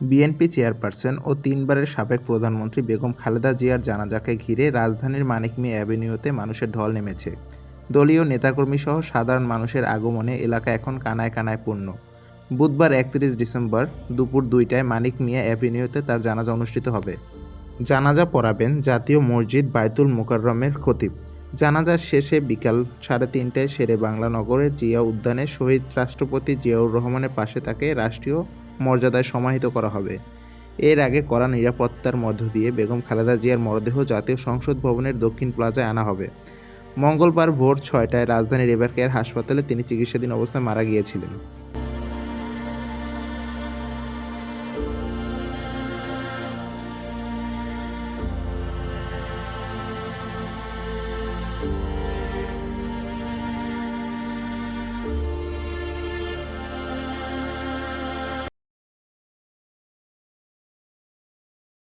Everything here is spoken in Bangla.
বিএনপি চেয়ারপারসন ও ৩ বারের সাবেক প্রধানমন্ত্রী বেগম খালেদা জিয়ার জানাজাকে ঘিরে রাজধানীর মানিক মিয়া অ্যাভিনিউতে মানুষের ঢল নেমেছে। দলীয় নেতাকর্মীসহ সাধারণ মানুষের আগমনে এলাকা এখন কানায় কানায় পূর্ণ। বুধবার ৩১ ডিসেম্বর দুপুর ২টায় মানিক মিয়া অ্যাভিনিউতে তার জানাজা অনুষ্ঠিত হবে। জানাজা পড়াবেন জাতীয় মসজিদ বায়তুল মোকাররমের খতিব। জানাজা শেষে বিকাল ৩:৩০টায় শেরেবাংলা নগরের জিয়া উদ্যানে শহীদ রাষ্ট্রপতি জিয়াউর রহমানের পাশে তাকে রাষ্ট্রীয় মর্যাদায় সমাহিত করা হবে। এর আগে কড়া নিরাপত্তার মধ্য দিয়ে বেগম খালেদা জিয়ার মরদেহ জাতীয় সংসদ ভবনের দক্ষিণ প্লাজায় আনা হবে। মঙ্গলবার ভোর ৬টায় রাজধানীর এবারকেয়ার হাসপাতালে তিনি চিকিৎসাধীন অবস্থায় মারা গিয়েছিলেন।